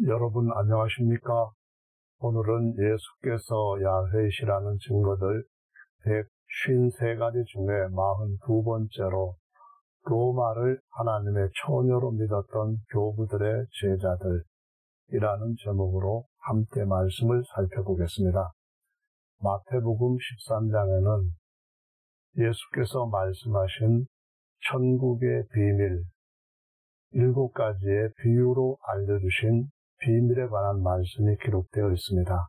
여러분 안녕하십니까? 오늘은 예수께서 야훼시라는 증거들 153가지 중에 42번째로 로마를 하나님의 처녀로 믿었던 교부들의 제자들이라는 제목으로 함께 말씀을 살펴보겠습니다. 마태복음 13장에는 예수께서 말씀하신 천국의 비밀, 7가지의 비유로 알려주신 비밀에 관한 말씀이 기록되어 있습니다.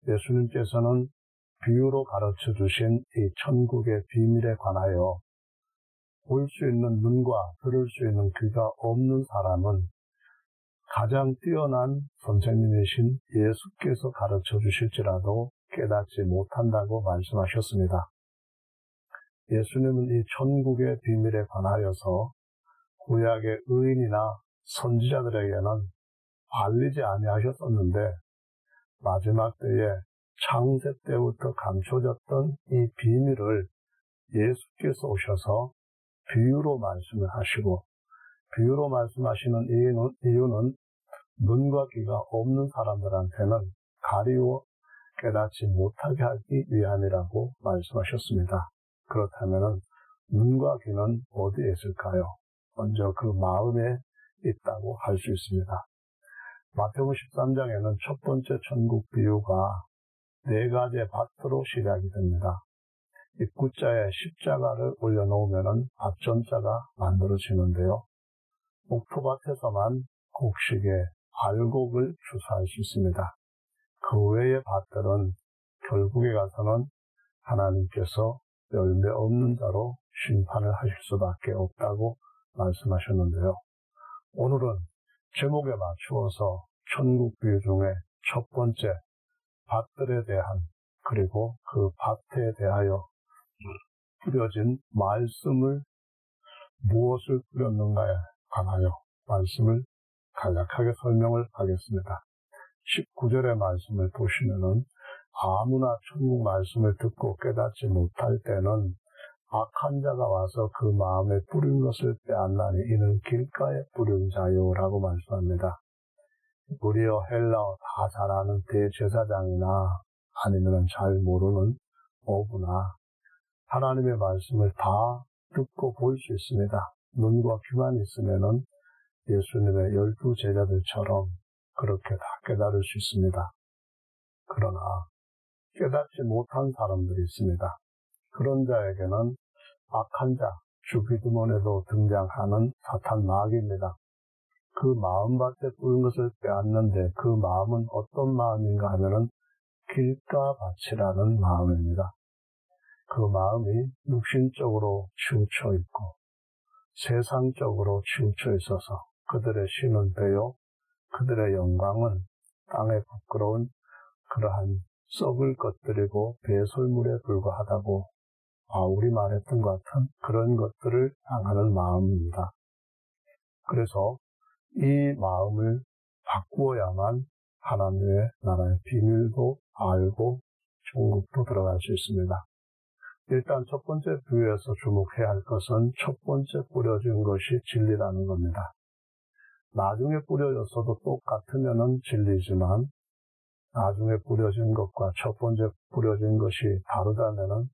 예수님께서는 비유로 가르쳐 주신 이 천국의 비밀에 관하여 볼 수 있는 눈과 들을 수 있는 귀가 없는 사람은 가장 뛰어난 선생님이신 예수께서 가르쳐 주실지라도 깨닫지 못한다고 말씀하셨습니다. 예수님은 이 천국의 비밀에 관하여서 구약의 의인이나 선지자들에게는 알리지 아니하셨었는데 마지막 때에 창세 때부터 감춰졌던 이 비밀을 예수께서 오셔서 비유로 말씀을 하시고, 비유로 말씀하시는 이유는 눈과 귀가 없는 사람들한테는 가리워 깨닫지 못하게 하기 위함이라고 말씀하셨습니다. 그렇다면 눈과 귀는 어디에 있을까요? 먼저 그 마음에 있다고 할 수 있습니다. 마태복음 13장에는 첫 번째 천국 비유가 4가지의 밭으로 시작이 됩니다. 입구자에 십자가를 올려놓으면 밭전자가 만들어지는데요. 목토밭에서만 곡식에 알곡을 추수할 수 있습니다. 그 외의 밭들은 결국에 가서는 하나님께서 열매 없는 자로 심판을 하실 수밖에 없다고 말씀하셨는데요. 오늘은 제목에 맞추어서 천국 비유 중에 첫 번째 밭들에 대한, 그리고 그 밭에 대하여 뿌려진 말씀을 무엇을 뿌렸는가에 관하여 말씀을 간략하게 설명을 하겠습니다. 19절의 말씀을 보시면은 아무나 천국 말씀을 듣고 깨닫지 못할 때는 악한 자가 와서 그 마음에 뿌린 것을 빼앗나니 이는 길가에 뿌린 자요라고 말씀합니다. 우리여 헬라어 다 잘 아는 대제사장이나 아니면 잘 모르는 어부나 하나님의 말씀을 다 듣고 볼 수 있습니다. 눈과 귀만 있으면은 예수님의 12 제자들처럼 그렇게 다 깨달을 수 있습니다. 그러나 깨닫지 못한 사람들이 있습니다. 그런 자에게는 악한 자, 주기도문에도 등장하는 사탄 마귀입니다. 그 마음밭에 뿌린 것을 빼앗는데 그 마음은 어떤 마음인가 하면은 길가밭이라는 마음입니다. 그 마음이 육신적으로 치우쳐 있고 세상적으로 치우쳐 있어서 그들의 신은 배요, 그들의 영광은 땅에 부끄러운 그러한 썩을 것들이고 배설물에 불과하다고 바울이 말했던 것 같은 그런 것들을 향하는 마음입니다. 그래서 이 마음을 바꾸어야만 하나님의 나라의 비밀도 알고 천국도 들어갈 수 있습니다. 일단 첫 번째 비유에서 주목해야 할 것은 첫 번째 뿌려진 것이 진리라는 겁니다. 나중에 뿌려졌어도 똑같으면은 진리지만 나중에 뿌려진 것과 첫 번째 뿌려진 것이 다르다면은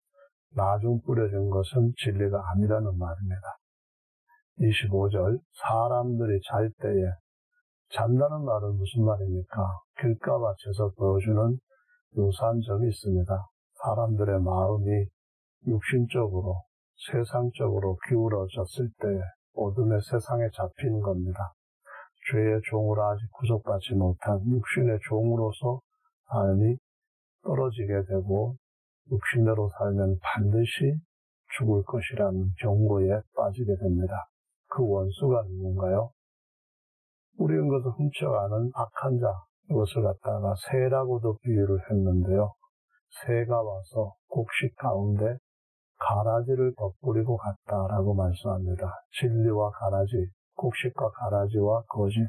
나중 뿌려진 것은 진리가 아니라는 말입니다. 25절, 사람들이 잘 때에, 잔다는 말은 무슨 말입니까? 길가밭에서 보여주는 유산점이 있습니다. 사람들의 마음이 육신적으로, 세상적으로 기울어졌을 때 어둠의 세상에 잡히는 겁니다. 죄의 종으로 아직 구속받지 못한 육신의 종으로서 삶이 떨어지게 되고 육신대로 살면 반드시 죽을 것이라는 경고에 빠지게 됩니다. 그 원수가 누군가요? 뿌린 것을 훔쳐가는 악한 자, 이것을 갖다가 새라고도 비유를 했는데요. 새가 와서 곡식 가운데 가라지를 덧뿌리고 갔다라고 말씀합니다. 진리와 가라지, 곡식과 가라지와 거짓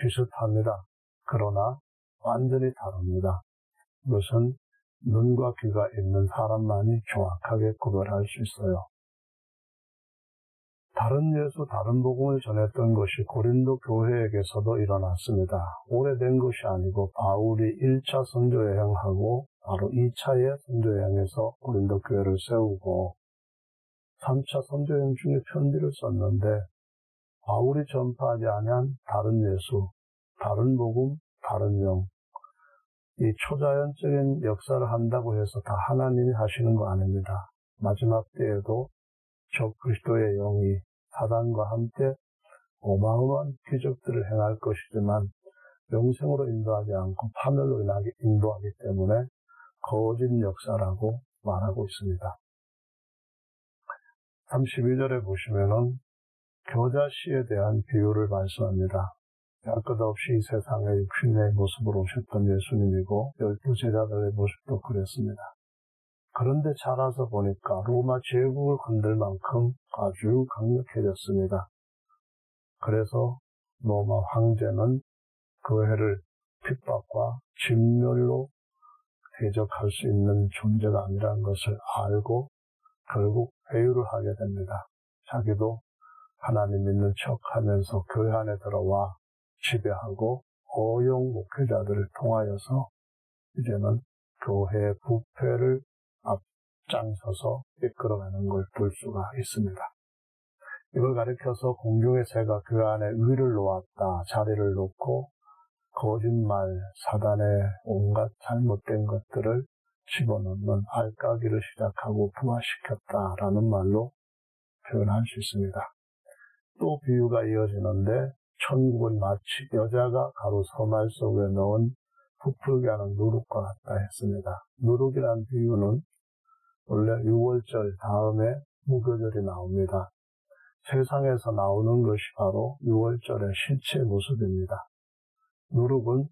비슷합니다. 그러나 완전히 다릅니다. 이것은 눈과 귀가 있는 사람만이 정확하게 구별할 수 있어요. 다른 예수, 다른 복음을 전했던 것이 고린도 교회에게서도 일어났습니다. 오래된 것이 아니고 바울이 1차 선교여행하고 바로 2차의 선교여행에서 고린도 교회를 세우고 3차 선교여행 중에 편지를 썼는데 바울이 전파하지 아니한 다른 예수, 다른 복음, 다른 영, 이 초자연적인 역사를 한다고 해서 다 하나님이 하시는 거 아닙니다. 마지막 때에도 저 그리스도의 영이 사단과 함께 어마어마한 기적들을 행할 것이지만 영생으로 인도하지 않고 파멸로 인도하기 때문에 거짓 역사라고 말하고 있습니다. 32절에 보시면은 겨자씨에 대한 비유를 말씀합니다. 끝없이 이 세상에 육신의 모습으로 오셨던 예수님이고 12 제자들의 모습도 그랬습니다. 그런데 자라서 보니까 로마 제국을 건들 만큼 아주 강력해졌습니다. 그래서 로마 황제는 그 해를 핍박과 진멸로 대적할 수 있는 존재가 아니라는 것을 알고 결국 회유를 하게 됩니다. 자기도 하나님 믿는 척하면서 교회 안에 들어와 지배하고 어용 목회자들을 통하여서 이제는 교회의 부패를 앞장서서 이끌어가는 걸 볼 수가 있습니다. 이걸 가리켜서 공중의 새가 그 안에 위를 놓았다, 자리를 놓고 거짓말, 사단의 온갖 잘못된 것들을 집어넣는 알까기를 시작하고 부화시켰다라는 말로 표현할 수 있습니다. 또 비유가 이어지는데 천국은 마치 여자가 가로 서말 속에 넣은 부풀게 하는 누룩과 같다 했습니다. 누룩이란 비유는 원래 6월절 다음에 무교절이 나옵니다. 세상에서 나오는 것이 바로 6월절의 실체 모습입니다. 누룩은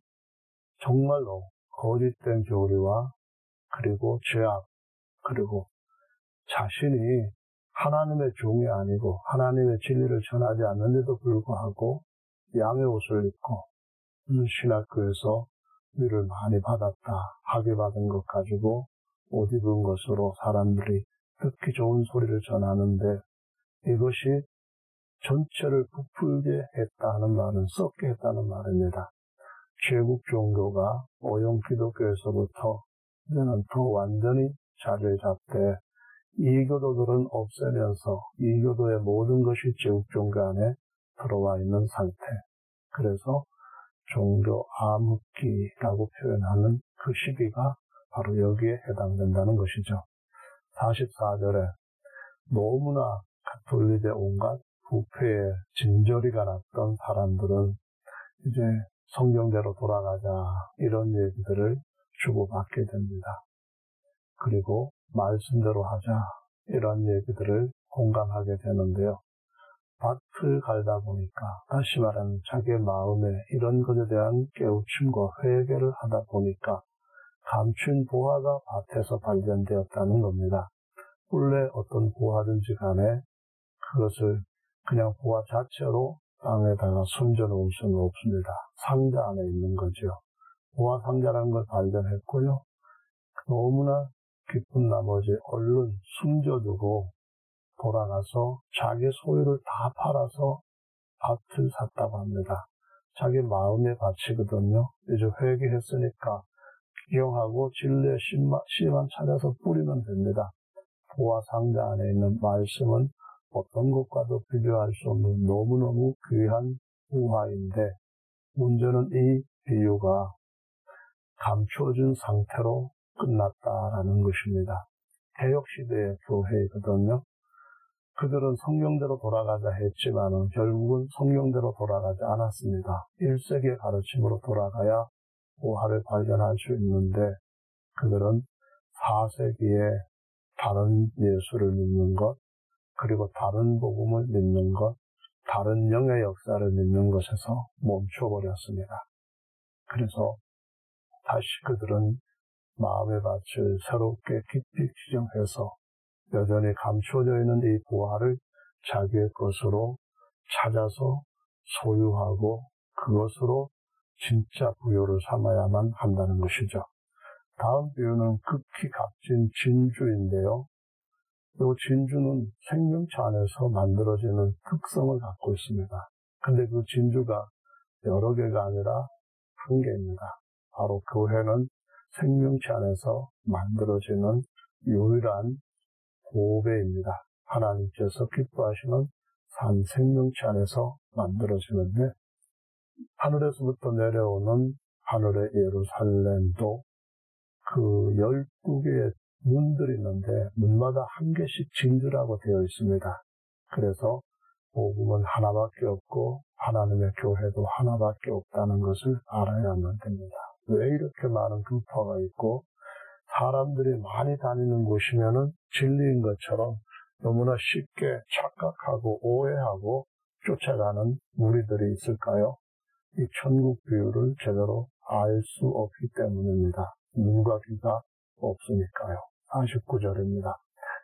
정말로 거짓된 교리와 그리고 죄악, 그리고 자신이 하나님의 종이 아니고 하나님의 진리를 전하지 않는데도 불구하고 양의 옷을 입고 신학교에서 위를 많이 받았다, 학위 받은 것 가지고 옷 입은 것으로 사람들이 듣기 좋은 소리를 전하는데 이것이 전체를 부풀게 했다는 말은 썩게 했다는 말입니다. 제국 종교가 오용 기독교에서부터 이제는 더 완전히 자리를 잡되 이교도들은 없애면서 이교도의 모든 것이 제국 종교 안에 들어와 있는 상태. 그래서 종교 암흑기라고 표현하는 그 시기가 바로 여기에 해당된다는 것이죠. 44절에 너무나 분리돼 온갖 부패의 진저리가 났던 사람들은 이제 성경대로 돌아가자 이런 얘기들을 주고받게 됩니다. 그리고 말씀대로 하자 이런 얘기들을 공감하게 되는데요. 밭을 갈다 보니까 다시 말하면 자기의 마음에 이런 것에 대한 깨우침과 회개를 하다 보니까 감춘 보화가 밭에서 발견되었다는 겁니다. 원래 어떤 보화든지 간에 그것을 그냥 보화 자체로 땅에다가 숨겨놓을 수는 없습니다. 상자 안에 있는 거죠. 보화 상자라는 걸 발견했고요. 너무나 기쁜 나머지 얼른 숨겨두고 돌아가서 자기 소유를 다 팔아서 밭을 샀다고 합니다. 자기 마음의 밭이거든요. 이제 회개했으니까 기용하고 진리의 씨만 찾아서 뿌리면 됩니다. 보화 상자 안에 있는 말씀은 어떤 것과도 비교할 수 없는 너무너무 귀한 보화인데 문제는 이 비유가 감춰진 상태로 끝났다라는 것입니다. 개혁시대의 교회이거든요. 그들은 성경대로 돌아가자 했지만은 결국은 성경대로 돌아가지 않았습니다. 1세기의 가르침으로 돌아가야 보화를 발견할 수 있는데 그들은 4세기에 다른 예수를 믿는 것, 그리고 다른 복음을 믿는 것, 다른 영의 역사를 믿는 것에서 멈춰버렸습니다. 그래서 다시 그들은 마음의 밭을 새롭게 깊이 지정해서 여전히 감추어져 있는 이 보화를 자기의 것으로 찾아서 소유하고 그것으로 진짜 부요를 삼아야만 한다는 것이죠. 다음 비유는 극히 값진 진주인데요. 이 진주는 생명체 안에서 만들어지는 특성을 갖고 있습니다. 근데 그 진주가 여러 개가 아니라 한 개입니다. 바로 교회는 생명체 안에서 만들어지는 유일한 보배입니다. 하나님께서 기뻐하시는 산 생명체 안에서 만들어지는데, 하늘에서부터 내려오는 하늘의 예루살렘도 그 12개의 문들이 있는데 문마다 한 개씩 진주라고 되어 있습니다. 그래서 복음은 하나밖에 없고 하나님의 교회도 하나밖에 없다는 것을 알아야만 됩니다. 왜 이렇게 많은 교파가 있고 사람들이 많이 다니는 곳이면은 진리인 것처럼 너무나 쉽게 착각하고 오해하고 쫓아가는 무리들이 있을까요? 이 천국 비유를 제대로 알 수 없기 때문입니다. 눈과 귀가 없으니까요. 49절입니다.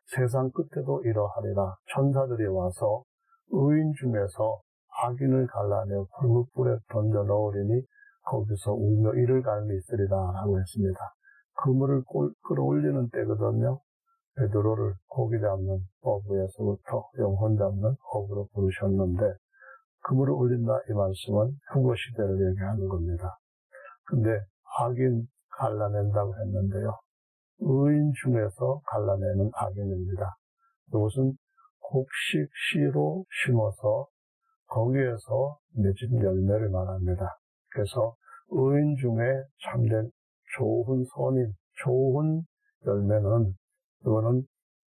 세상 끝에도 이러하리라. 천사들이 와서 의인 중에서 악인을 갈라내어 불못불에 던져 넣으리니 거기서 울며 이를 갈미 있으리라 라고 했습니다. 그물을 끌어올리는 때거든요. 베드로를 고기 잡는 어부에서부터 영혼 잡는 어부로 부르셨는데, 그물을 올린다 이 말씀은 휴거 시대를 얘기하는 겁니다. 근데 악인 갈라낸다고 했는데요. 의인 중에서 갈라내는 악인입니다. 이것은 곡식 씨로 심어서 거기에서 맺은 열매를 말합니다. 그래서 의인 중에 참된 좋은 선인, 좋은 열매는 이거는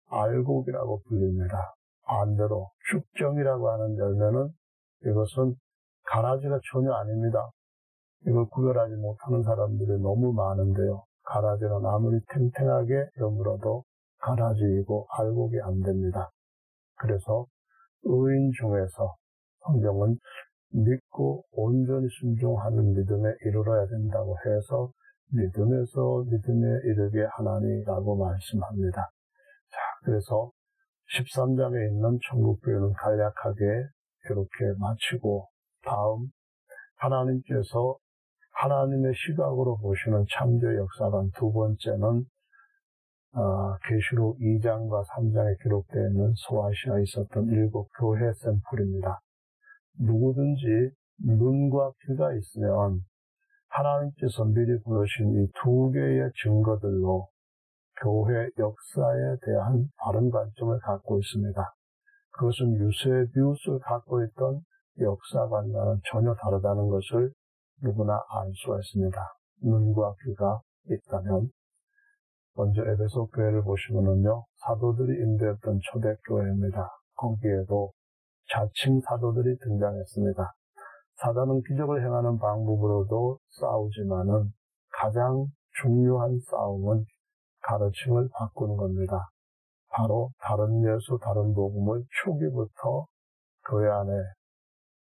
알곡이라고 불립니다. 반대로 죽정이라고 하는 열매는 이것은 가라지가 전혀 아닙니다. 이걸 구별하지 못하는 사람들이 너무 많은데요. 가라지는 아무리 탱탱하게 여물어도 가라지이고 알곡이 안 됩니다. 그래서 의인 중에서 성경은 믿고 온전히 순종하는 믿음에 이르러야 된다고 해서 믿음에서 믿음에 이르게 하나니라고 말씀합니다. 자, 그래서 13장에 있는 천국비유는 간략하게 이렇게 마치고, 다음 하나님께서 하나님의 시각으로 보시는 창조 역사관 두 번째는 계시록 2장과 3장에 기록되어 있는 소아시아에 있었던 7 교회 샘플입니다. 누구든지 눈과 귀가 있으면 하나님께서 미리 보여주신 이 2개의 증거들로 교회 역사에 대한 다른 관점을 갖고 있습니다. 그것은 유세비웃을 갖고 있던 역사관과는 전혀 다르다는 것을 누구나 알 수가 있습니다. 눈과 귀가 있다면, 먼저 에베소 교회를 보시면은요, 사도들이 인도했던 초대교회입니다. 거기에도 자칭 사도들이 등장했습니다. 사단은 기적을 행하는 방법으로도 싸우지만은 가장 중요한 싸움은 가르침을 바꾸는 겁니다. 바로 다른 예수, 다른 복음을 초기부터 교회 안에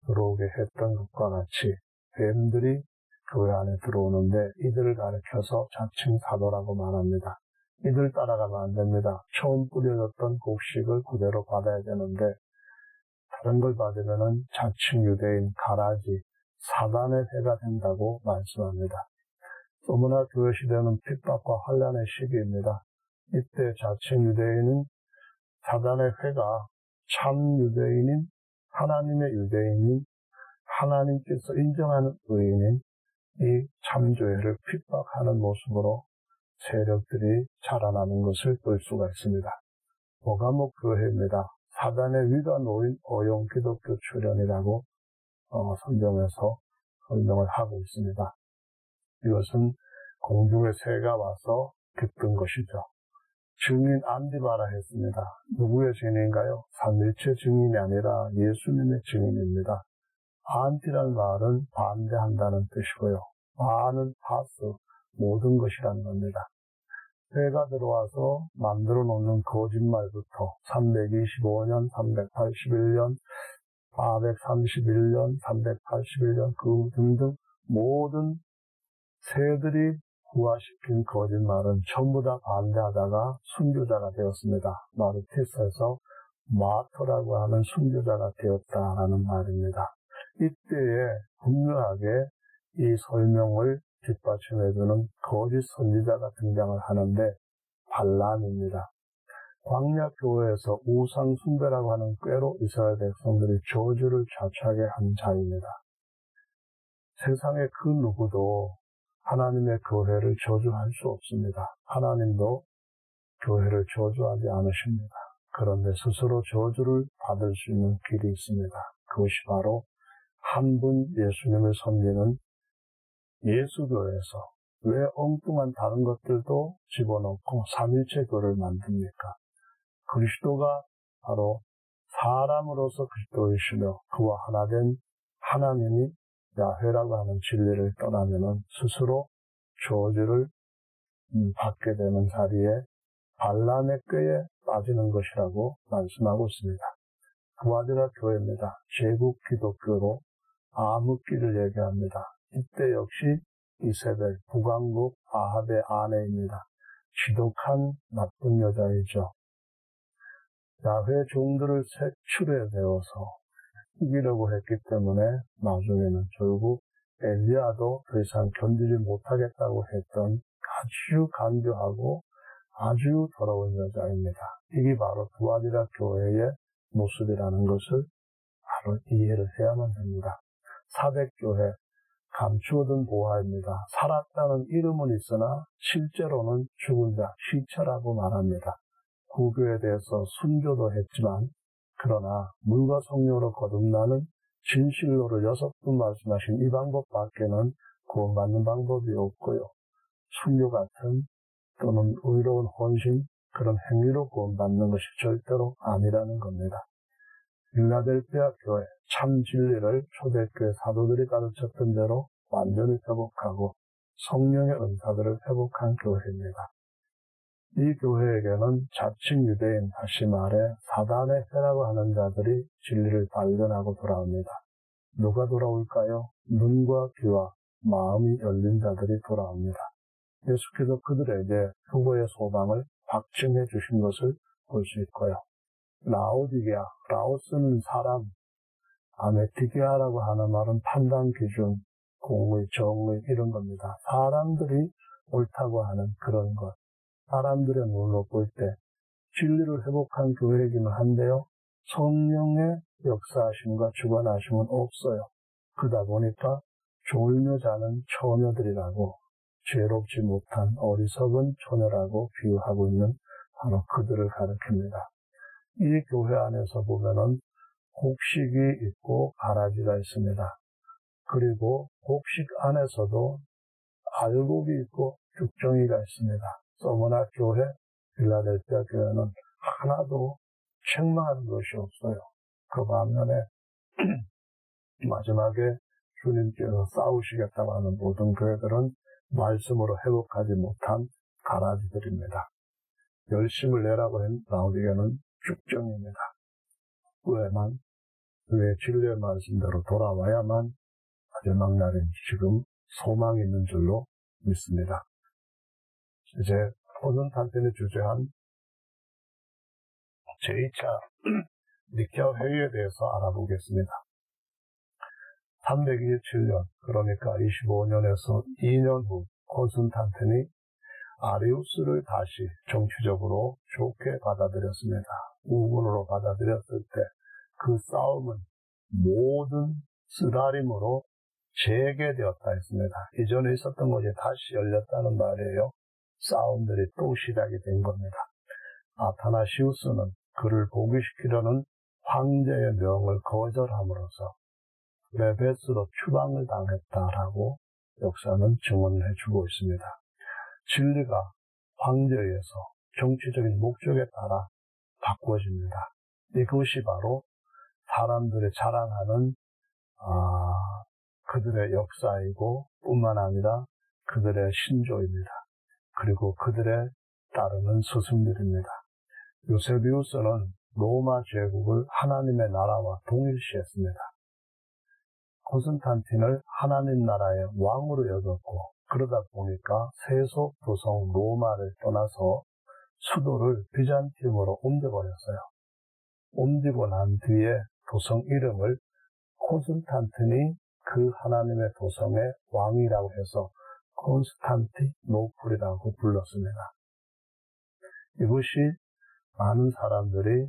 들어오게 했던 것과 같이 뱀들이 교회 안에 들어오는데 이들을 가르쳐서 자칭 사도라고 말합니다. 이들 따라가면 안 됩니다. 처음 뿌려졌던 곡식을 그대로 받아야 되는데 다른 걸 받으면은 자칭 유대인 가라지, 사단의 해가 된다고 말씀합니다. 너무나 교회 시대는 핍박과 환난의 시기입니다. 이때 자칭 유대인은 사단의 회가 참 유대인인, 하나님의 유대인인, 하나님께서 인정하는 의인인 이 참교회를 핍박하는 모습으로 세력들이 자라나는 것을 볼 수가 있습니다. 보가목 교회입니다. 사단의 위가 놓인 어용 기독교 출현이라고 성경에서 설명을 하고 있습니다. 이것은 공중의 새가 와서 깃든 것이죠. 증인 안디바라 했습니다. 누구의 증인인가요? 삼일체 증인이 아니라 예수님의 증인입니다. 안티라는 말은 반대한다는 뜻이고요. 바는 파스, 모든 것이라는 겁니다. 회가 들어와서 만들어 놓는 거짓말부터 325년, 381년, 431년, 381년 그 등등 모든 새들이 부화시킨 거짓말은 전부 다 반대하다가 순교자가 되었습니다. 마르티스에서 마터라고 하는 순교자가 되었다라는 말입니다. 이때에 분명하게 이 설명을 뒷받침해주는 거짓 선지자가 등장을 하는데 발람입니다. 광야교회에서 우상숭배라고 하는 꾀로 이스라엘 백성들이 저주를 자초하게 한 자입니다. 세상의 그 누구도 하나님의 교회를 저주할 수 없습니다. 하나님도 교회를 저주하지 않으십니다. 그런데 스스로 저주를 받을 수 있는 길이 있습니다. 그것이 바로 한 분 예수님을 섬기는 예수교회에서 왜 엉뚱한 다른 것들도 집어넣고 삼일체 교를 만듭니까? 그리스도가 바로 사람으로서 그리스도이시며 그와 하나 된 하나님이 야훼라고 하는 진리를 떠나면은 스스로 저주를 받게 되는 자리에 발람의 꾀에 빠지는 것이라고 말씀하고 있습니다. 두아디라 교회입니다. 제국 기독교로 암흑기를 얘기합니다. 이때 역시 이세벨, 북왕국 아합의 아내입니다. 지독한 나쁜 여자이죠. 야훼 종들을 색출해 내어서 이기려고 했기 때문에 나중에는 결국 엘리야도 더 이상 견디지 못하겠다고 했던 아주 간교하고 아주 더러운 여자입니다. 이게 바로 두아디라 교회의 모습이라는 것을 바로 이해를 해야만 됩니다. 사백교회, 감추어둔 보화입니다. 살았다는 이름은 있으나 실제로는 죽은 자, 시체라고 말합니다. 구교에 대해서 순교도 했지만 그러나 물과 성령으로 거듭나는 진실로를 6분 말씀하신 이 방법밖에는 구원받는 방법이 없고요. 순교 같은 또는 의로운 헌신, 그런 행위로 구원받는 것이 절대로 아니라는 겁니다. 빌라델피아 교회, 참 진리를 초대교회 사도들이 가르쳤던 대로 완전히 회복하고 성령의 은사들을 회복한 교회입니다. 이 교회에게는 자칭 유대인, 다시 말해 사단의 해라고 하는 자들이 진리를 발견하고 돌아옵니다. 누가 돌아올까요? 눈과 귀와 마음이 열린 자들이 돌아옵니다. 예수께서 그들에게 휴거의 소망을 확증해 주신 것을 볼 수 있고요. 라오디게아, 라오스는 사람, 아메티게아라고 하는 말은 판단 기준, 공의, 정의 이런 겁니다. 사람들이 옳다고 하는 그런 것. 사람들의 눈으로 볼 때 진리를 회복한 교회이기는 한데요. 성령의 역사하심과 주관하심은 없어요. 그러다 보니까 졸며 자는 처녀들이라고 죄롭지 못한 어리석은 처녀라고 비유하고 있는 바로 그들을 가리킵니다. 이 교회 안에서 보면은 곡식이 있고 가라지가 있습니다. 그리고 곡식 안에서도 알곡이 있고 죽정이가 있습니다. 서머나 교회, 빌라델피아 교회는 하나도 책망하는 것이 없어요. 그 반면에 마지막에 주님께서 싸우시겠다고 하는 모든 교회들은 말씀으로 회복하지 못한 가라지들입니다. 열심을 내라고 한 라오디게아는 죽정입니다. 왜 진리의 말씀대로 돌아와야만 마지막 날엔 지금 소망이 있는 줄로 믿습니다. 이제 프로테스탄트에 주재한 제2차 니케아 회의에 대해서 알아보겠습니다. 327년, 그러니까 25년에서 2년 후 콘스탄틴이 아리우스를 다시 정치적으로 좋게 받아들였습니다. 우군으로 받아들였을 때 그 싸움은 모든 쓰다림으로 재개되었다 했습니다. 이전에 있었던 것이 다시 열렸다는 말이에요. 싸움들이 또 시작이 된 겁니다. 아타나시우스는 그를 복위시키려는 황제의 명을 거절함으로써 레베스로 추방을 당했다라고 역사는 증언을 해주고 있습니다. 진리가 황제에 의해서 정치적인 목적에 따라 바꿔집니다. 이것이 바로 사람들이 자랑하는 그들의 역사이고 뿐만 아니라 그들의 신조입니다. 그리고 그들의 따르는 스승들입니다. 요세비우스는 로마 제국을 하나님의 나라와 동일시했습니다. 콘스탄틴을 하나님 나라의 왕으로 여겼고 그러다 보니까 세속 도성 로마를 떠나서 수도를 비잔티움으로 옮겨버렸어요. 옮기고 난 뒤에 도성 이름을 콘스탄틴이 그 하나님의 도성의 왕이라고 해서 콘스탄티노플이라고 불렀습니다. 이것이 많은 사람들이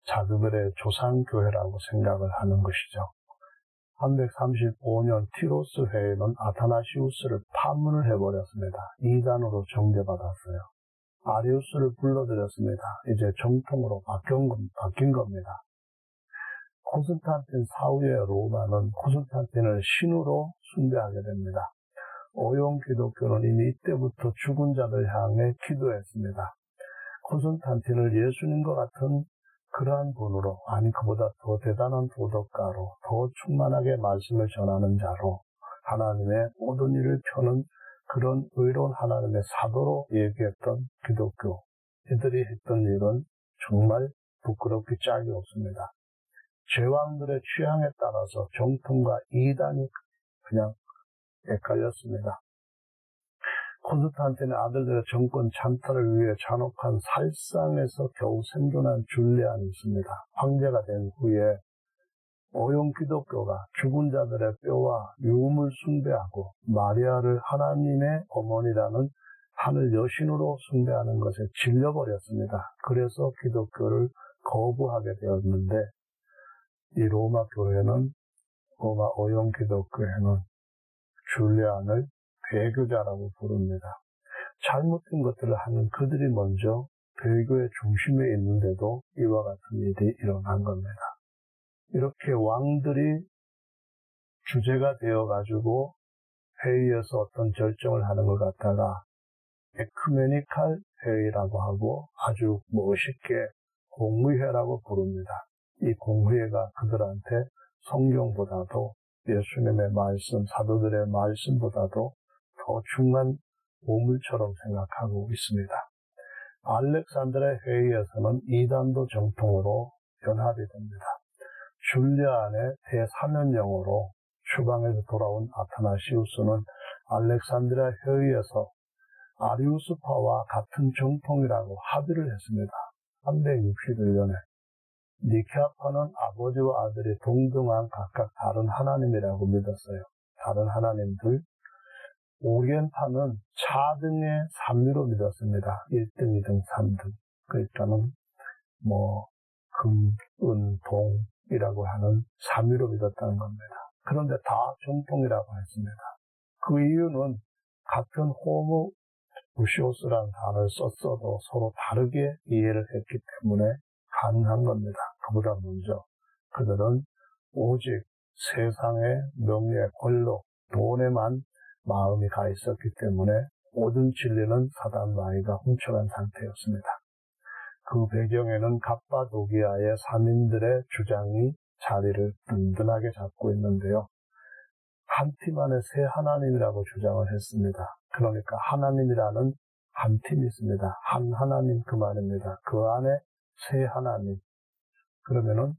자그벨의 조상교회라고 생각을 하는 것이죠. 335년 티로스 회의는 아타나시우스를 파문을 해버렸습니다. 이단으로 정죄받았어요. 아리우스를 불러들였습니다. 이제 정통으로 바뀐 겁니다. 콘스탄틴 사후의 로마는 콘스탄틴을 신으로 숭배하게 됩니다. 오용 기독교는 이미 이때부터 죽은 자들 향해 기도했습니다. 콘스탄틴을 예수님과 같은 그러한 분으로, 아니 그보다 더 대단한 도덕가로, 더 충만하게 말씀을 전하는 자로, 하나님의 모든 일을 펴는 그런 의로운 하나님의 사도로 얘기했던 기독교, 이들이 했던 일은 정말 부끄럽기 짝이 없습니다. 제왕들의 취향에 따라서 정통과 이단이 그냥 헷갈렸습니다. 콘스탄틴의 아들들의 정권 찬탈을 위해 잔혹한 살상에서 겨우 생존한 줄리안이 있습니다. 황제가 된 후에 오용 기독교가 죽은 자들의 뼈와 유음을 숭배하고 마리아를 하나님의 어머니라는 하늘 여신으로 숭배하는 것에 질려버렸습니다. 그래서 기독교를 거부하게 되었는데, 이 로마 교회는, 로마 오용 기독교회는 줄리안을 배교자라고 부릅니다. 잘못된 것들을 하는 그들이 먼저 배교의 중심에 있는데도 이와 같은 일이 일어난 겁니다. 이렇게 왕들이 주제가 되어가지고 회의에서 어떤 결정을 하는 것 같다가 에큐메니칼 회의라고 하고 아주 멋있게 공의회라고 부릅니다. 이 공의회가 그들한테 성경보다도 예수님의 말씀, 사도들의 말씀보다도 더 중요한 보물처럼 생각하고 있습니다. 알렉산드의 회의에서는 이단도 정통으로 연합이 됩니다. 줄리안의 대사면령으로 추방에서 돌아온 아타나시우스는 알렉산드리아 회의에서 아리우스파와 같은 정통이라고 합의를 했습니다. 361년에 니케아파는 아버지와 아들이 동등한 각각 다른 하나님이라고 믿었어요. 다른 하나님들. 오리엔파는 차등의 삼위로 믿었습니다. 1등, 2등, 3등. 그러니까는 금, 은, 동이라고 하는 삼위로 믿었다는 겁니다. 그런데 다 정통이라고 했습니다. 그 이유는 같은 호모 우시오스라는 단어를 썼어도 서로 다르게 이해를 했기 때문에 가능한 겁니다. 그보다 먼저 그들은 오직 세상의 명예, 권력, 돈에만 마음이 가 있었기 때문에 모든 진리는 사단 마귀가 훔쳐간 상태였습니다. 그 배경에는 갑바도기아의 산인들의 주장이 자리를 든든하게 잡고 있는데요. 한 팀 안에 세 하나님이라고 주장을 했습니다. 그러니까 하나님이라는 한 팀이 있습니다. 한 하나님 그 말입니다. 그 안에 세 하나님. 그러면은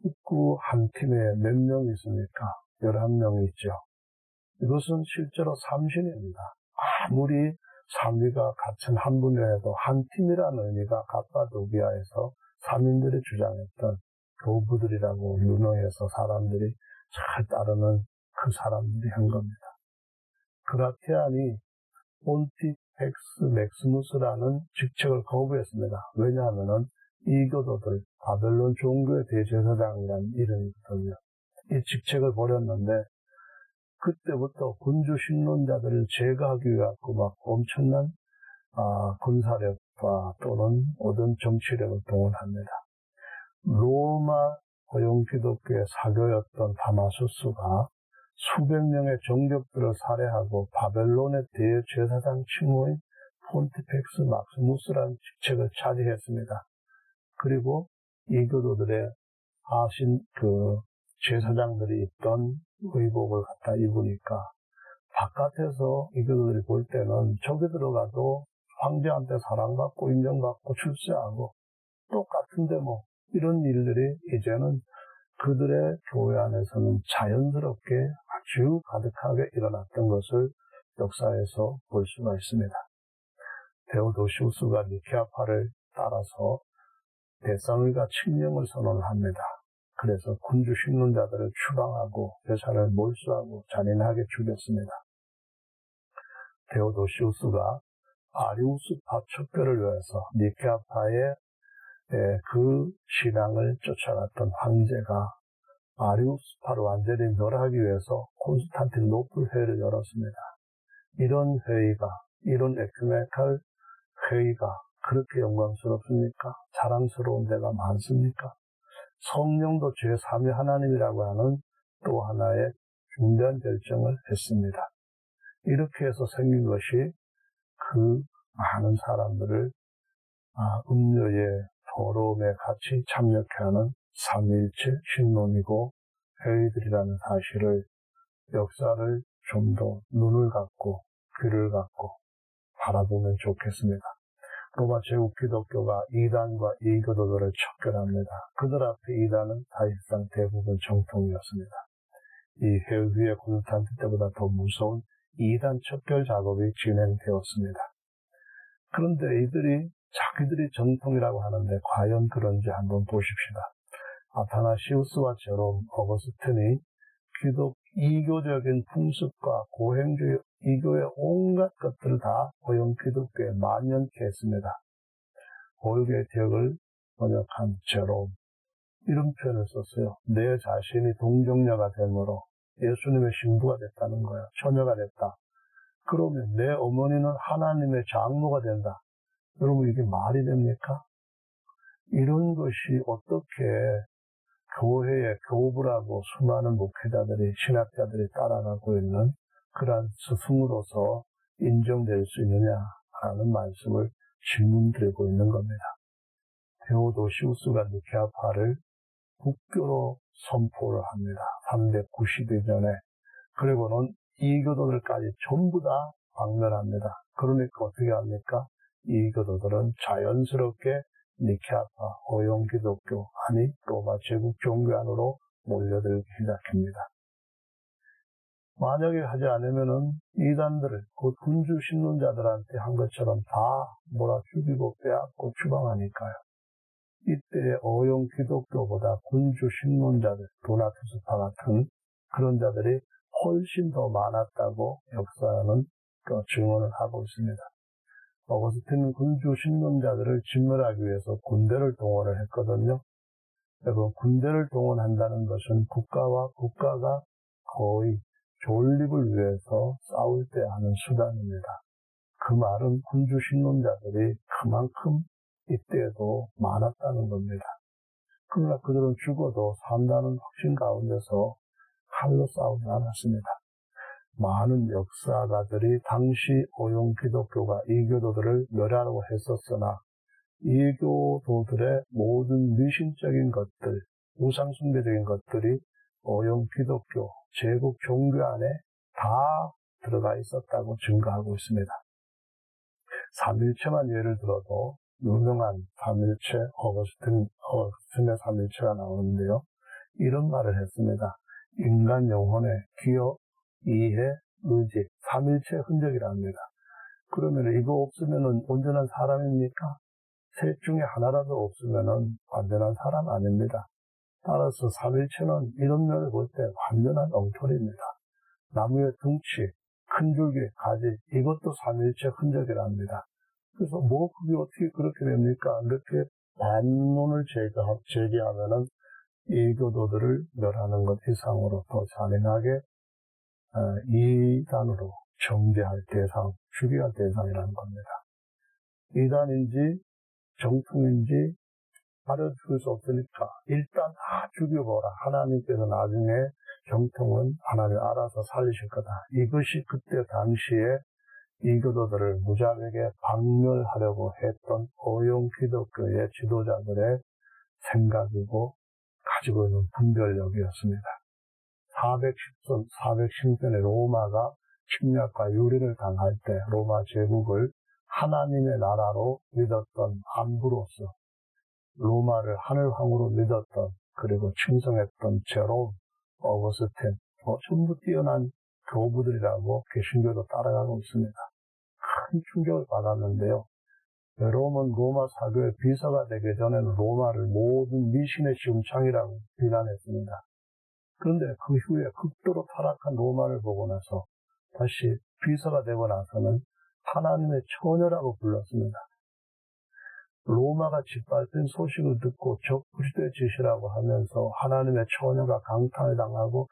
그 한 팀에 몇 명이 있습니까? 11명이 있죠. 이것은 실제로 삼신입니다. 아무리 삼위가 같은 한 분이라도 한 팀이라는 의미가 갑바도기아에서 삼인들이 주장했던 교부들이라고 유명해서 사람들이 잘 따르는 그 사람들이 한 겁니다. 그라티안이 본티펙스 맥시무스라는 직책을 거부했습니다. 왜냐하면 이 교도들, 바벨론 종교의 대제사장이라는 이름이거든요. 이 직책을 버렸는데 그때부터 군주 신론자들을 제거하기 위해 막 엄청난 군사력과 또는 모든 정치력을 동원합니다. 로마 고용 기독교의 사교였던 다마수스가 수백 명의 정적들을 살해하고 바벨론의 대제사장 칭호인 폰티펙스 막시무스라는 직책을 차지했습니다. 그리고 이 교도들의 하신 그 제사장들이 입던 의복을 갖다 입으니까 바깥에서 이 교도들이 볼 때는 저기 들어가도 황제한테 사랑받고 인정받고 출세하고 똑같은데 이런 일들이 이제는 그들의 교회 안에서는 자연스럽게 아주 가득하게 일어났던 것을 역사에서 볼 수가 있습니다. 데오도시우스가 니케아파를 따라서 대성의가 칙령을 선언합니다. 그래서 군주 신론자들을 추방하고 여사를 몰수하고 잔인하게 죽였습니다. 데오도시우스가 아리우스파 척결을 위해서 니케아파의 그 신앙을 쫓아갔던 황제가 아리우스파를 완전히 멸하기 위해서 콘스탄티노플 회의를 열었습니다. 이런 회의가, 이런 에큐메칼 회의가 그렇게 영광스럽습니까? 자랑스러운 데가 많습니까? 성령도 제3위 하나님이라고 하는 또 하나의 중대한 결정을 했습니다. 이렇게 해서 생긴 것이 그 많은 사람들을 음료의 더러움에 같이 참여케 하는 삼위일체 신론이고 회의들이라는 사실을 역사를 좀 더 눈을 갖고 귀를 갖고 바라보면 좋겠습니다. 로마 제국 기독교가 이단과 이교도들을 척결합니다. 그들 앞에 이단은 사실상 대부분 정통이었습니다. 이 회의의 콘스탄티 때보다 더 무서운 이단 척결 작업이 진행되었습니다. 그런데 이들이 자기들이 정통이라고 하는데 과연 그런지 한번 보십시다. 아타나시우스와 제롬, 어거스틴이 이교적인 풍습과 고행주의, 이교의 온갖 것들을 다 고용 기독교에 만연케 했습니다. 고유의 기억을 번역한 제롬, 이런 표현을 썼어요. 내 자신이 동정녀가 되므로 예수님의 신부가 됐다는 거예요. 처녀가 됐다. 그러면 내 어머니는 하나님의 장모가 된다. 여러분, 이게 말이 됩니까? 이런 것이 어떻게 교회에 교부라고 수많은 목회자들이, 신학자들이 따라가고 있는 그러한 스승으로서 인정될 수 있느냐라는 말씀을 질문드리고 있는 겁니다. 데오도시우스가 니케아파를 국교로 선포를 합니다. 392년에. 그리고는 이교도들까지 전부 다 방면합니다. 그러니까 어떻게 합니까? 이교도들은 자연스럽게 니케아파, 오용기독교, 아니 로마 제국 종교 안으로 몰려들기 시작합니다. 만약에 하지 않으면은 이단들을, 그 군주 신론자들한테 한 것처럼 다 몰아 죽이고 빼앗고 추방하니까요. 이때의 오용 기독교보다 군주 신론자들, 도나투스파 같은 그런 자들이 훨씬 더 많았다고 역사는 증언을 하고 있습니다. 어거스틴은 군주 신론자들을 진멸하기 위해서 군대를 동원을 했거든요. 여러분, 군대를 동원한다는 것은 국가와 국가가 거의 존립을 위해서 싸울 때 하는 수단입니다. 그 말은 군주 신론자들이 그만큼 이때에도 많았다는 겁니다. 그러나 그들은 죽어도 산다는 확신 가운데서 칼로 싸우지 않았습니다. 많은 역사가들이 당시 오용 기독교가 이교도들을 멸하려고 했었으나 이교도들의 모든 미신적인 것들, 우상숭배적인 것들이 오용 기독교, 제국 종교 안에 다 들어가 있었다고 증거하고 있습니다. 삼일체만 예를 들어도 유명한 삼일체, 어거스틴의 삼일체가 나오는데요. 이런 말을 했습니다. 인간 영혼의 기억, 이해, 의지, 삼일체 흔적이랍니다. 그러면 이거 없으면 온전한 사람입니까? 셋 중에 하나라도 없으면 완전한 사람 아닙니다. 따라서 삼일체는 이런 면을 볼 때 완전한 엉터리입니다. 나무의 둥치, 큰 줄기, 가지, 이것도 삼일체 흔적이랍니다. 그래서 그게 어떻게 그렇게 됩니까? 이렇게 반론을 제기하면은 이교도들을 멸하는 것 이상으로 더 잔인하게 이단으로 정죄할 대상, 죽여야 할 대상이라는 겁니다. 이단인지 정통인지 가려줄 수 없으니까 일단 다 죽여보라. 하나님께서 나중에 정통은 하나님 알아서 살리실 거다. 이것이 그때 당시에 이교도들을 무자백에 박멸하려고 했던 오용 기독교의 지도자들의 생각이고 가지고 있는 분별력이었습니다. 410년에 로마가 침략과 유린을 당할 때 로마 제국을 하나님의 나라로 믿었던 암브로스, 로마를 하늘왕으로 믿었던, 그리고 충성했던 제롬, 어거스틴, 전부 뛰어난 교부들이라고 개신교도 따라가고 있습니다. 큰 충격을 받았는데요. 제롬은 로마 사교의 비서가 되기 전에는 로마를 모든 미신의 시ум창이라고 비난했습니다. 그런데 그 후에 극도로 타락한 로마를 보고 나서 다시 비서가 되고 나서는 하나님의 처녀라고 불렀습니다. 로마가 짓밟힌 소식을 듣고 적그리스도의 짓이라고 하면서 하나님의 처녀가 강탈을 당하고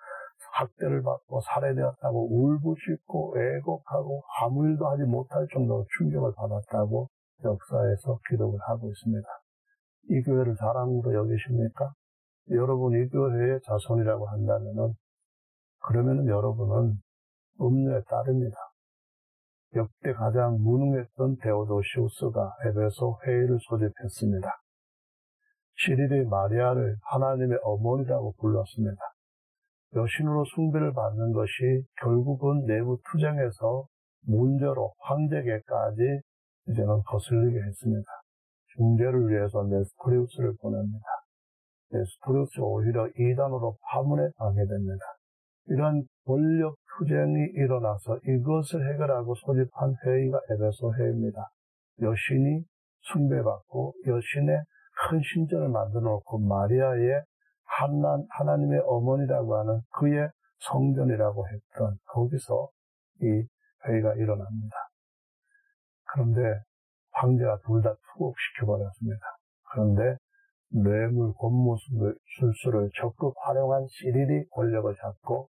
학대를 받고 살해되었다고 울부짖고 애곡하고 아무 일도 하지 못할 정도로 충격을 받았다고 역사에서 기록을 하고 있습니다. 이 교회를 자랑으로 여기십니까? 여러분 이 교회의 자손이라고 한다면은 그러면은 여러분은 음료의 딸입니다. 역대 가장 무능했던 데오도시우스가 에베소 회의를 소집했습니다. 시릴이 마리아를 하나님의 어머니라고 불렀습니다. 여신으로 숭배를 받는 것이 결국은 내부 투쟁에서 문제로 황제계까지 이제는 거슬리게 했습니다. 중재를 위해서 네스토리우스를 보냅니다. 네스토리우스 오히려 이단으로 파문에 당하게 됩니다. 이러한 권력 투쟁이 일어나서 이것을 해결하고 소집한 회의가 에베소 회의입니다. 여신이 숭배받고 여신의 큰 신전을 만들어 놓고 마리아의 하나님의 어머니라고 하는 그의 성전이라고 했던 거기서 이 회의가 일어납니다. 그런데 황제가 둘 다 투옥시켜버렸습니다. 그런데 뇌물, 권무술수를 적극 활용한 시릴이 권력을 잡고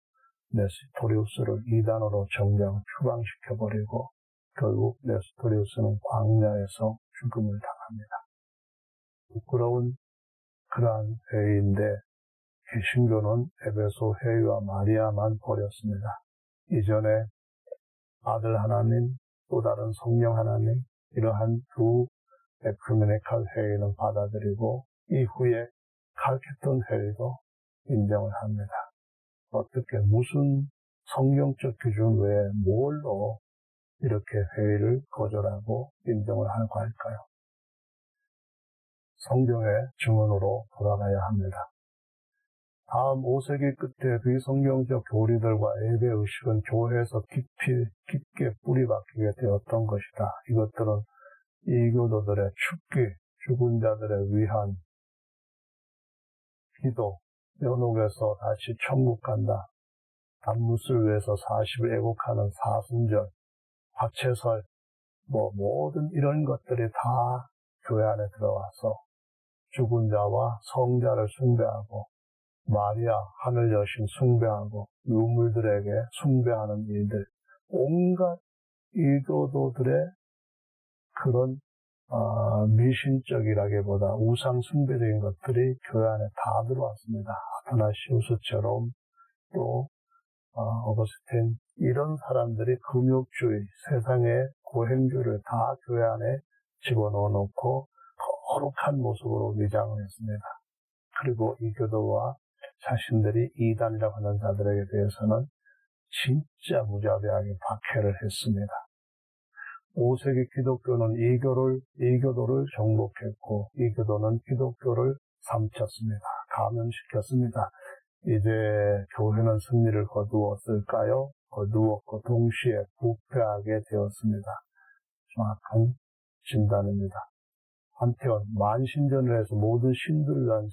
네스토리우스를 이단으로 정장 추방시켜버리고 결국 네스토리우스는 광야에서 죽음을 당합니다. 부끄러운 그러한 회의인데 개신교는 에베소 회의와 마리아만 버렸습니다. 이전에 아들 하나님, 또 다른 성령 하나님 이러한 두 에큐메니칼 회의는 받아들이고 이후에 칼케톤 회의도 인정을 합니다. 어떻게 무슨 성경적 기준 외에 뭘로 이렇게 회의를 거절하고 인정을 하고 할까요? 성경의 증언으로 돌아가야 합니다. 다음 5세기 끝에 비성경적 교리들과 예배의식은 교회에서 깊게 뿌리박히게 되었던 것이다. 이것들은 이교도들의 축기, 죽은 자들의 위한 기도, 연옥에서 다시 천국 간다. 단무스를 위해서 40을 애곡하는 사순절, 화채설, 모든 이런 것들이 다 교회 안에 들어와서 죽은 자와 성자를 숭배하고 마리아, 하늘 여신 숭배하고 유물들에게 숭배하는 일들, 온갖 이교도들의 그런 미신적이라기보다 우상 숭배적인 것들이 교회 안에 다 들어왔습니다. 아타나시우스처럼 또 어거스틴 이런 사람들이 금욕주의, 세상의 고행주의를 다 교회 안에 집어넣어 놓고 거룩한 모습으로 위장을 했습니다. 그리고 이 교도와 자신들이 이단이라고 하는 자들에게 대해서는 진짜 무자비하게 박해를 했습니다. 5세기 기독교는 이교도를 정복했고 이교도는 기독교를 삼켰습니다. 감염시켰습니다. 이제 교회는 승리를 거두었을까요? 거두었고 동시에 부패하게 되었습니다. 정확한 진단입니다. 한편 만신전을 해서 모든 신들을 위한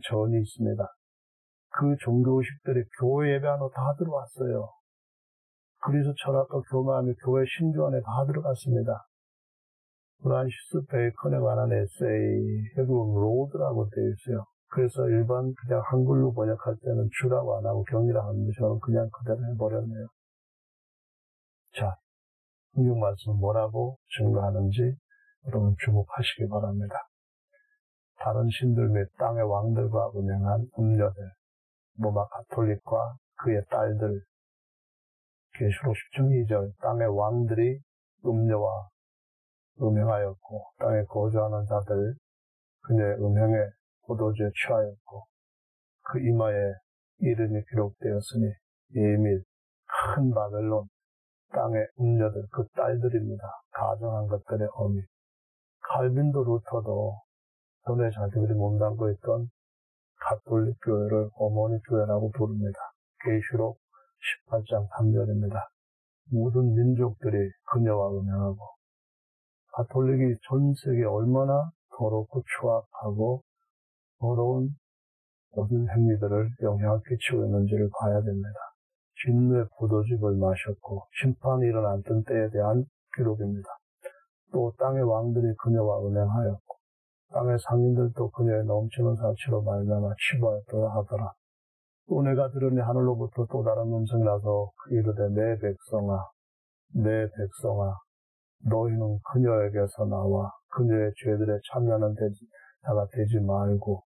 전이 있습니다. 그 종교의식들이 교회 예배 안으로 다 들어왔어요. 그리스 철학과 교만이 교회 신조 안에 다 들어갔습니다. 프란시스 베이컨에 관한 에세이, 결국 로드라고 되어 있어요. 그래서 일반 그냥 한글로 번역할 때는 주라고 안 하고 경이라고 하는데 저는 그냥 그대로 해버렸네요. 자, 성경 말씀 뭐라고 증거하는지 여러분 주목하시기 바랍니다. 다른 신들 및 땅의 왕들과 음행한 음녀들, 로마 가톨릭과 그의 딸들, 계시록 10장 2절, 땅의 왕들이 음녀와 음행하였고 땅에 거주하는 자들 그녀의 음행에 포도주에 취하였고 그 이마에 이름이 기록되었으니 예밀, 큰 바벨론, 땅의 음녀들, 그 딸들입니다. 가정한 것들의 어미. 칼빈도 루터도 전에 자기들이 몸담고 있던 가톨릭 교회를 어머니 교회라고 부릅니다. 계시록 18장 3절입니다. 모든 민족들이 그녀와 음행하고 가톨릭이 전 세계에 얼마나 더럽고 추악하고 더러운 모든 행위들을 영향을 끼치고 있는지를 봐야 됩니다. 진노의 포도즙을 마셨고 심판이 일어났던 때에 대한 기록입니다. 또 땅의 왕들이 그녀와 음행하였고 땅의 상인들도 그녀의 넘치는 사치로 말미암아 치부하였다 하더라. 또 내가 들으니 하늘로부터 또 다른 음성이 나서 이르되 내 백성아 너희는 그녀에게서 나와 그녀의 죄들에 참여하는 자가 되지 말고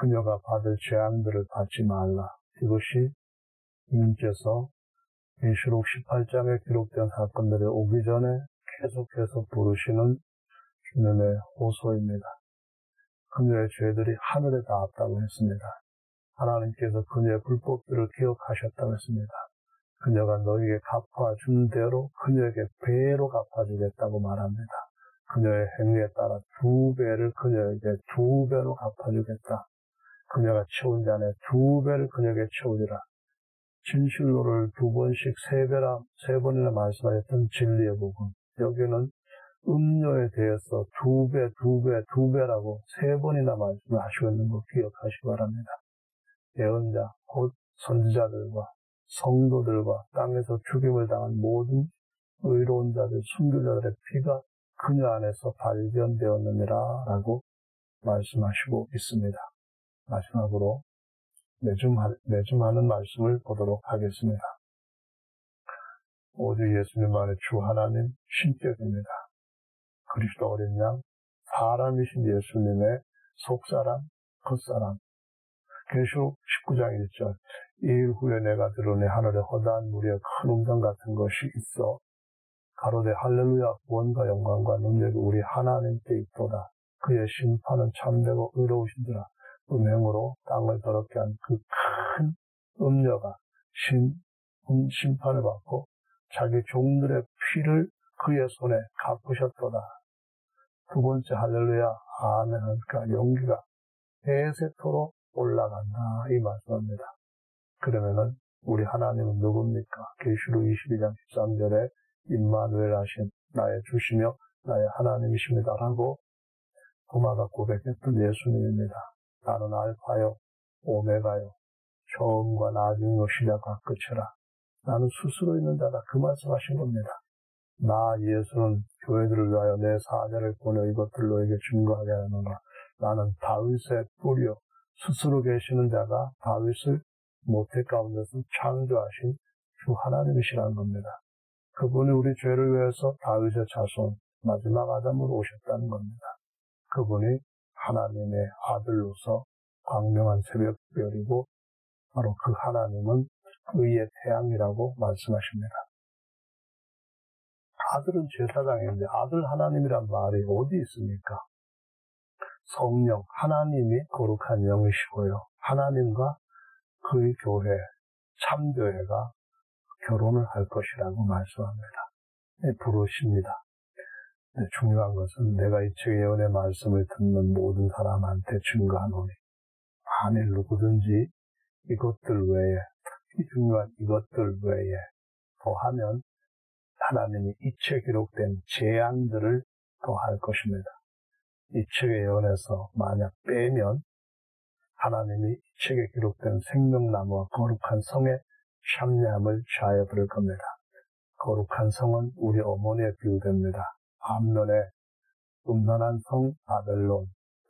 그녀가 받을 재앙들을 받지 말라. 이것이 주님께서 계시록 18장에 기록된 사건들이 오기 전에 계속해서 부르시는 주님의 호소입니다. 그녀의 죄들이 하늘에 닿았다고 했습니다. 하나님께서 그녀의 불법들을 기억하셨다고 했습니다. 그녀가 너에게 갚아준 대로 그녀에게 배로 갚아주겠다고 말합니다. 그녀의 행위에 따라 2배를 그녀에게 2배로 갚아주겠다. 그녀가 채운 잔에 2배를 그녀에게 채우리라. 진실로를 2번씩 3번이나 말씀하셨던 진리의 복음. 여기는 음료에 대해서 2배라고 3번이나 말씀을 하시고 있는 거 기억하시기 바랍니다. 예언자, 곧 선지자들과 성도들과 땅에서 죽임을 당한 모든 의로운 자들, 순교자들의 피가 그녀 안에서 발견되었느니라 라고 말씀하시고 있습니다. 마지막으로 매주 하는 말씀을 보도록 하겠습니다. 오직 예수님만의 주 하나님 신격입니다. 그리스도 어린 양, 사람이신 예수님의 속사람, 겉사람. 계시록 19장 1절. 이 일 후에 내가 들으니 하늘에 허다한 무리의 큰 음성 같은 것이 있어 가로되 할렐루야 구원과 영광과 능력이 우리 하나님께 있도다. 그의 심판은 참되고 의로우신지라. 음행으로 땅을 더럽게 한 그 큰 음녀가 심판을 받고 자기 종들의 피를 그의 손에 갚으셨도다. 두 번째 할렐루야 아멘 하니까 용기가 대세토록 올라간다 이 말씀입니다. 그러면은 우리 하나님은 누굽니까? 계시록 22장 13절에 임마누엘 하신 나의 주시며 나의 하나님이십니다 라고 도마가 고백했던 예수님입니다. 나는 알파요 오메가요 처음과 나중이요 시작과 끝이라. 나는 스스로 있는 자다 그 말씀하신 겁니다. 나 예수는 교회들을 위하여 내 사자를 보내 이것들을 너에게 증거하게 하노라. 나는 다윗의 뿌리요 스스로 계시는 자가 다윗을 모태 가운데서 창조하신 주 하나님이시라는 겁니다. 그분이 우리 죄를 위해서 다윗의 자손 마지막 아담으로 오셨다는 겁니다. 그분이 하나님의 아들로서 광명한 새벽별이고 바로 그 하나님은 의의 태양이라고 말씀하십니다. 아들은 제사장인데 아들 하나님이란 말이 어디 있습니까? 성령, 하나님이 거룩한 영이시고요. 하나님과 그의 교회, 참교회가 결혼을 할 것이라고 말씀합니다. 부르십니다. 중요한 것은 내가 이 책 예언의 말씀을 듣는 모든 사람한테 증거하노니 만일 누구든지 이것들 외에 특히 중요한 이것들 외에 더하면 하나님이 이 책에 기록된 재앙들을 더할 것입니다. 이 책의 예언에서 만약 빼면 하나님이 이 책에 기록된 생명나무와 거룩한 성의 참여함을 취하여 부를 겁니다. 거룩한 성은 우리 어머니에 비유됩니다. 앞면에 음란한 성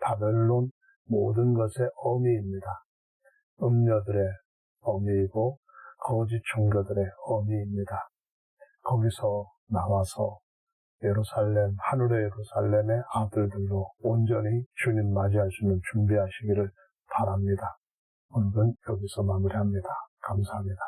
바벨론 모든 것의 어미입니다. 음녀들의 어미이고 거짓 종교들의 어미입니다. 거기서 나와서 예루살렘, 하늘의 예루살렘의 아들들로 온전히 주님 맞이할 수 있는 준비하시기를 바랍니다. 오늘은 여기서 마무리합니다. 감사합니다.